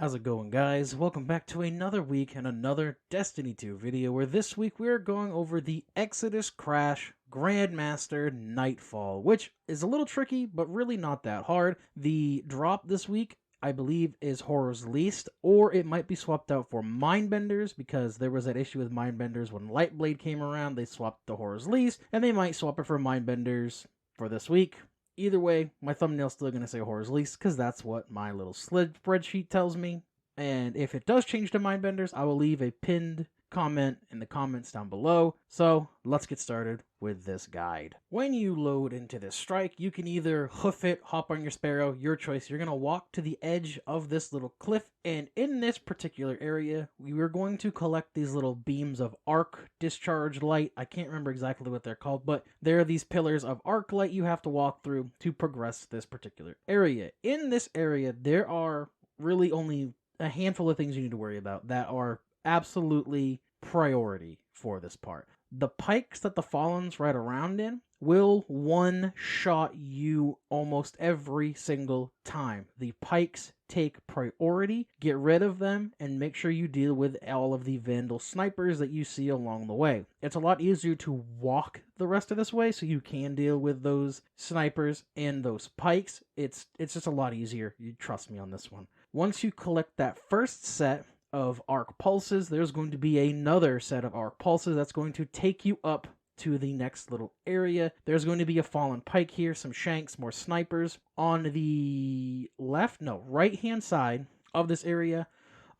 How's it going, guys? Welcome back to another week and another Destiny 2 video, where this week we are going over the Exodus Crash Grandmaster Nightfall, which is a little tricky, but really not that hard. The drop this week, I believe, is Horror's Least, or it might be swapped out for Mindbenders, because there was that issue with Mindbenders when Lightblade came around. They swapped the Horror's Least, and they might swap it for Mindbenders for this week. Either way, my thumbnail's still going to say Horror's Least, because that's what my little spreadsheet tells me. And if it does change to Mindbenders, I will leave a pinned comment in the comments down below. So let's get started with this guide. When you load into this strike, you can either hoof it, hop on your Sparrow, your choice. You're going to walk to the edge of this little cliff, and in this particular area, we are going to collect these little beams of arc discharge light. I can't remember exactly what they're called, but there are these pillars of arc light you have to walk through to progress this particular area. In this area, there are really only a handful of things you need to worry about that are absolutely priority for this part. The pikes that the Fallens ride around in will one-shot you almost every single time. The pikes take priority. Get rid of them and make sure you deal with all of the Vandal snipers that you see along the way. It's a lot easier to walk the rest of this way, so you can deal with those snipers and those pikes. It's just a lot easier. You trust me on this one. Once you collect that first set of arc pulses, there's going to be another set of arc pulses that's going to take you up to the next little area. There's going to be a fallen pike here, some shanks, more snipers. On the right-hand side of this area,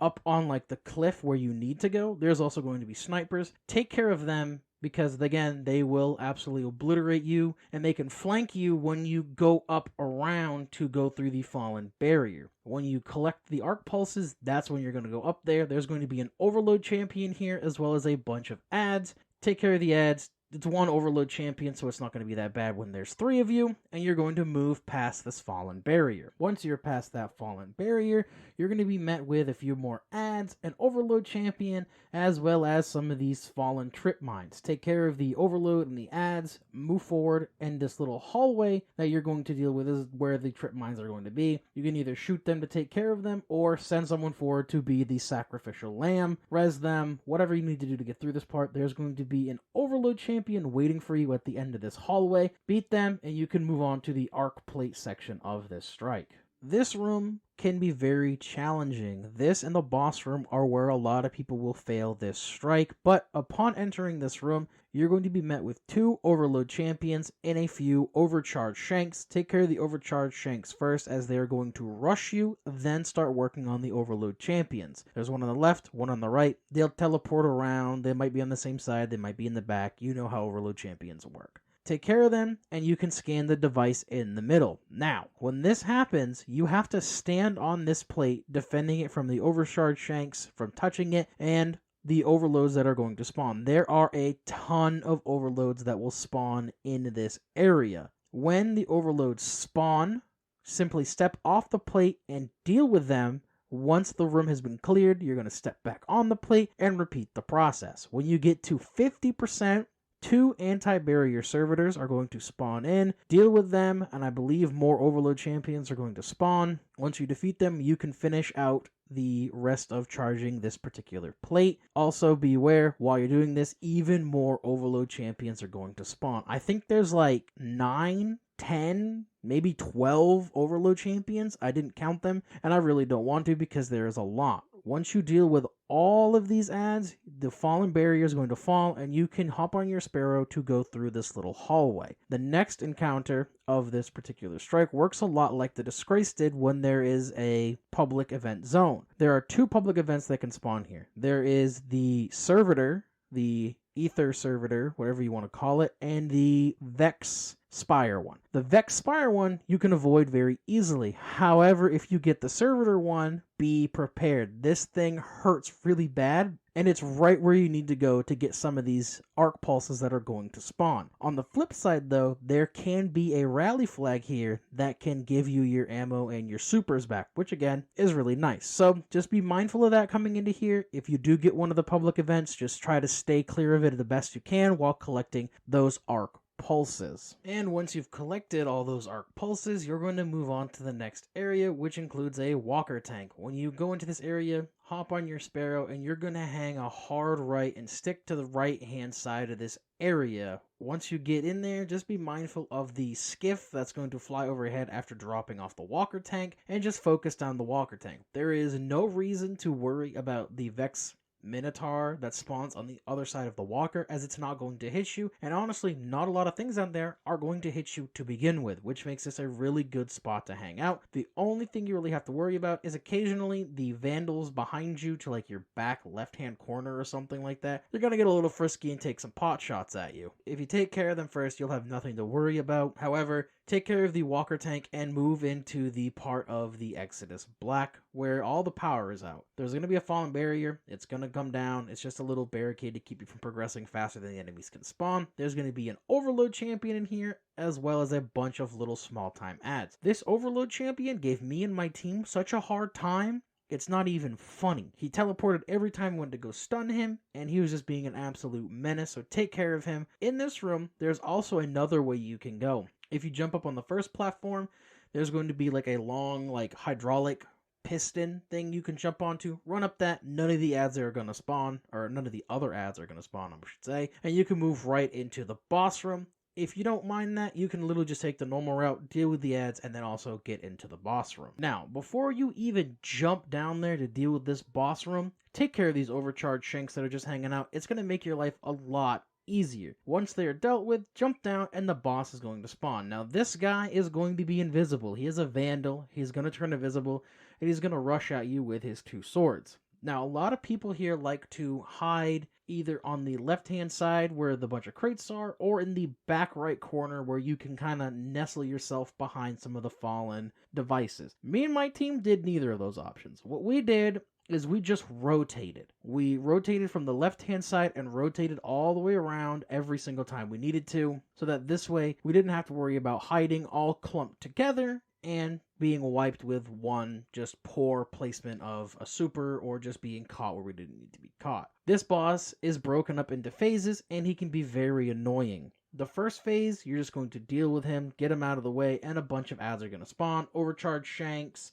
up on like the cliff where you need to go, there's also going to be snipers. Take care of them, because again, they will absolutely obliterate you, and they can flank you when you go up around to go through the fallen barrier. When you collect the arc pulses, that's when you're going to go up there. There's going to be an overload champion here, as well as a bunch of ads. Take care of the ads. It's one overload champion, so it's not going to be that bad when there's 3 of you, and you're going to move past this fallen barrier. Once you're past that fallen barrier, you're going to be met with a few more ads, an overload champion, as well as some of these fallen trip mines. Take care of the overload and the ads, move forward, and this little hallway that you're going to deal with is where the trip mines are going to be. You can either shoot them to take care of them, or send someone forward to be the sacrificial lamb, res them, whatever you need to do to get through this part. There's going to be an overload champion waiting for you at the end of this hallway. Beat them, and you can move on to the arc plate section of this strike. This room can be very challenging. This and the boss room are where a lot of people will fail this strike, but upon entering this room, you're going to be met with 2 overload champions and a few overcharged shanks. Take care of the overcharged shanks first, as they are going to rush you, then start working on the overload champions. There's one on the left, one on the right. They'll teleport around. They might be on the same side, they might be in the back. You know how overload champions work. Take care of them, and you can scan the device in the middle. Now, when this happens, you have to stand on this plate, defending it from the overcharged shanks, from touching it, and the overloads that are going to spawn. There are a ton of overloads that will spawn in this area. When the overloads spawn, simply step off the plate and deal with them. Once the room has been cleared, you're going to step back on the plate and repeat the process. When you get to 50%, 2 anti-barrier servitors are going to spawn in. Deal with them, and I believe more overload champions are going to spawn. Once you defeat them, you can finish out the rest of charging this particular plate. Also, beware, while you're doing this, even more overload champions are going to spawn. I think there's like 9, 10, maybe 12 overload champions. I didn't count them, and I really don't want to, because there is a lot. Once you deal with all of these ads, the fallen barrier is going to fall, and you can hop on your Sparrow to go through this little hallway. The next encounter of this particular strike works a lot like the Disgrace did when there is a public event zone. There are 2 public events that can spawn here. There is the Servitor, the Ether Servitor, whatever you want to call it, and the Vex Spire one. The Vex Spire one you can avoid very easily. However, if you get the Servitor one, be prepared. This thing hurts really bad, and it's right where you need to go to get some of these arc pulses that are going to spawn. On the flip side, though, there can be a rally flag here that can give you your ammo and your supers back, which again is really nice. So just be mindful of that coming into here. If you do get one of the public events, just try to stay clear of it the best you can while collecting those arc pulses. And once you've collected all those arc pulses, you're going to move on to the next area, which includes a walker tank. When you go into this area, hop on your sparrow, and you're going to hang a hard right and stick to the right hand side of this area. Once you get in there, just be mindful of the skiff that's going to fly overhead after dropping off the walker tank, and just focus down the walker tank. There is no reason to worry about the Vex Minotaur that spawns on the other side of the walker, as it's not going to hit you, and honestly not a lot of things out there are going to hit you to begin with, which makes this a really good spot to hang out. The only thing you really have to worry about is occasionally the vandals behind you to like your back left hand corner or something like that. They're gonna get a little frisky and take some pot shots at you. If you take care of them first, you'll have nothing to worry about. However, take care of the walker tank and move into the part of the Exodus Black where all the power is out. There's going to be a fallen barrier. It's going to come down. It's just a little barricade to keep you from progressing faster than the enemies can spawn. There's going to be an overload champion in here, as well as a bunch of little small time adds. This overload champion gave me and my team such a hard time. It's not even funny. He teleported every time I went to go stun him, and he was just being an absolute menace, so take care of him. In this room, there's also another way you can go. If you jump up on the first platform, there's going to be like a long, like hydraulic piston thing you can jump onto. Run up that. None of the ads are going to spawn, or none of the other ads are going to spawn, I should say. And you can move right into the boss room. If you don't mind that, you can literally just take the normal route, deal with the ads, and then also get into the boss room. Now, before you even jump down there to deal with this boss room, take care of these overcharged shanks that are just hanging out. It's going to make your life a lot easier. Once they are dealt with, jump down and the boss is going to spawn. Now this guy is going to be invisible. He is a vandal. He's going to turn invisible and he's going to rush at you with his two swords. Now a lot of people here like to hide either on the left hand side where the bunch of crates are, or in the back right corner where you can kind of nestle yourself behind some of the fallen devices. Me and my team did neither of those options. What we did is we just rotated. We rotated from the left-hand side and rotated all the way around every single time we needed to, so that this way we didn't have to worry about hiding all clumped together and being wiped with one just poor placement of a super, or just being caught where we didn't need to be caught. This boss is broken up into phases and he can be very annoying. The first phase, you're just going to deal with him, get him out of the way, and a bunch of ads are going to spawn. Overcharged shanks,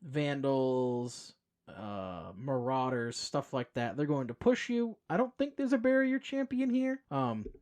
vandals, marauders, stuff like that. They're going to push you. I don't think there's a barrier champion here.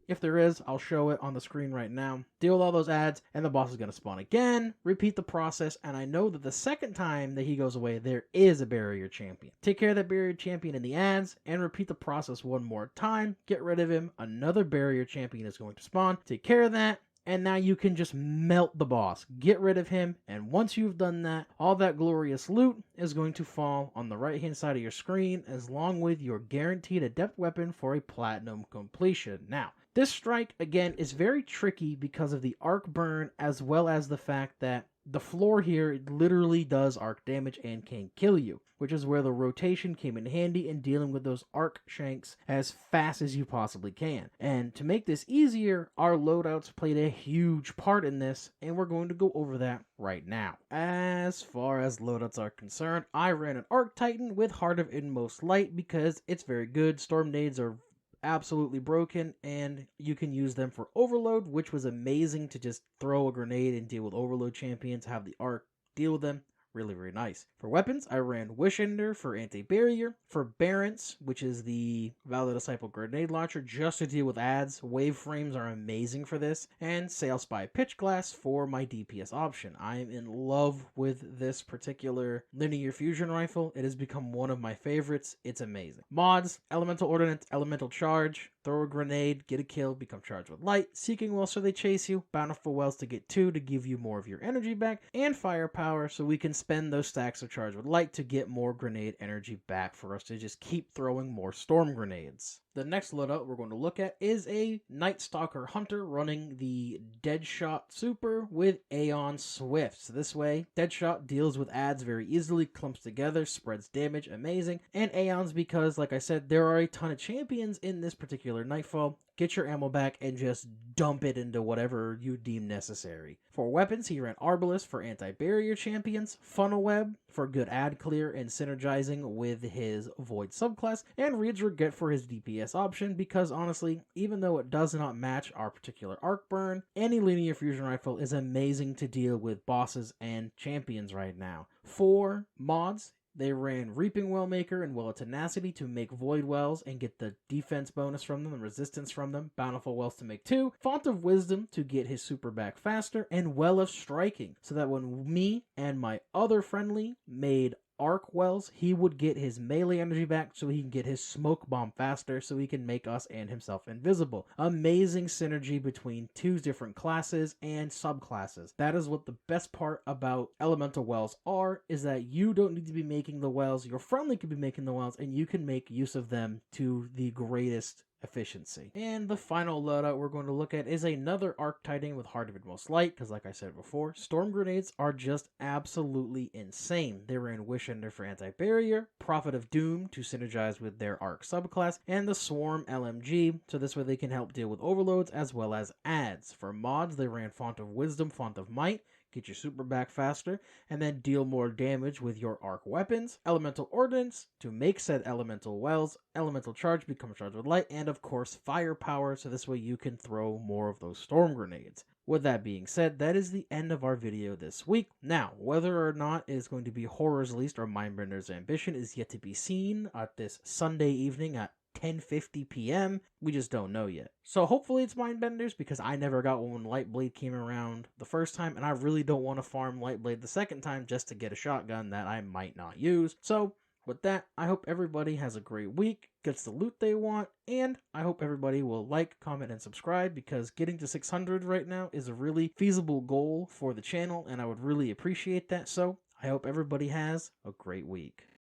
If there is, I'll show it on the screen right now. Deal with all those ads and the boss is going to spawn again. Repeat the process, and I know that the second time that he goes away, there is a barrier champion. Take care of that barrier champion in the ads and repeat the process one more time. Get rid of him. Another barrier champion is going to spawn. Take care of that. And now you can just melt the boss. Get rid of him. And once you've done that, all that glorious loot is going to fall on the right-hand side of your screen, along with your guaranteed adept weapon for a platinum completion. Now, this strike, again, is very tricky because of the arc burn, as well as the fact that the floor here literally does arc damage and can kill you, which is where the rotation came in handy in dealing with those arc shanks as fast as you possibly can. And to make this easier, our loadouts played a huge part in this, and we're going to go over that right now. As far as loadouts are concerned, I ran an Arc Titan with Heart of Inmost Light because it's very good. Storm nades are absolutely broken, and you can use them for overload, which was amazing to just throw a grenade and deal with overload champions, have the arc deal with them. Really, really nice. For weapons, I ran Wish Ender for anti-barrier. For Barents, which is the Valor Disciple grenade launcher, just to deal with ads. Wave frames are amazing for this. And Sail Spy Pitch Glass for my DPS option. I am in love with this particular linear fusion rifle. It has become one of my favorites. It's amazing. Mods, Elemental Ordnance, Elemental Charge. Throw a grenade, get a kill, become charged with light. Seeking Well so they chase you. Bountiful Wells to get 2 to give you more of your energy back. And Firepower so we can spend those stacks of charged with light to get more grenade energy back for us to just keep throwing more storm grenades. The next loadout we're going to look at is a Night Stalker Hunter running the Deadshot Super with Aeon Swift. So this way, Deadshot deals with ads very easily, clumps together, spreads damage, amazing. And Aeons because, like I said, there are a ton of champions in this particular regular Nightfall, get your ammo back, and just dump it into whatever you deem necessary. For weapons, he ran Arbalest for anti-barrier champions, Funnel Web for good ad clear and synergizing with his Void subclass, and Reed's Regret for his DPS option because honestly, even though it does not match our particular arc burn, any linear fusion rifle is amazing to deal with bosses and champions right now. For mods, they ran Reaping Wellmaker and Well of Tenacity to make Void Wells and get the defense bonus from them and resistance from them, Bountiful Wells to make 2, Font of Wisdom to get his super back faster, and Well of Striking, so that when me and my other friendly made arc wells, he would get his melee energy back so he can get his smoke bomb faster so he can make us and himself invisible. Amazing synergy between two different classes and subclasses. That is what the best part about elemental wells are, is that you don't need to be making the wells, your friendly could be making the wells, and you can make use of them to the greatest efficiency. And the final loadout we're going to look at is another Arc Titan with Heart of Inmost Light, because like I said before, Storm Grenades are just absolutely insane. They ran Wish Ender for anti-barrier, Prophet of Doom to synergize with their Arc subclass, and the Swarm LMG, so this way they can help deal with overloads as well as ads. For mods, they ran Font of Wisdom, Font of Might, get your super back faster, and then deal more damage with your arc weapons, elemental ordnance to make said elemental wells, elemental charge, become charged with light, and of course firepower, so this way you can throw more of those storm grenades. With that being said, that is the end of our video this week. Now, whether or not it is going to be Horror's Least or Mindbender's Ambition is yet to be seen at this Sunday evening at 10:50 p.m. We just don't know yet. So hopefully it's Mindbenders, because I never got one when Lightblade came around the first time, and I really don't want to farm Lightblade the second time just to get a shotgun that I might not use. So with that, I hope everybody has a great week, gets the loot they want, and I hope everybody will like, comment, and subscribe, because getting to 600 right now is a really feasible goal for the channel, and I would really appreciate that. So I hope everybody has a great week.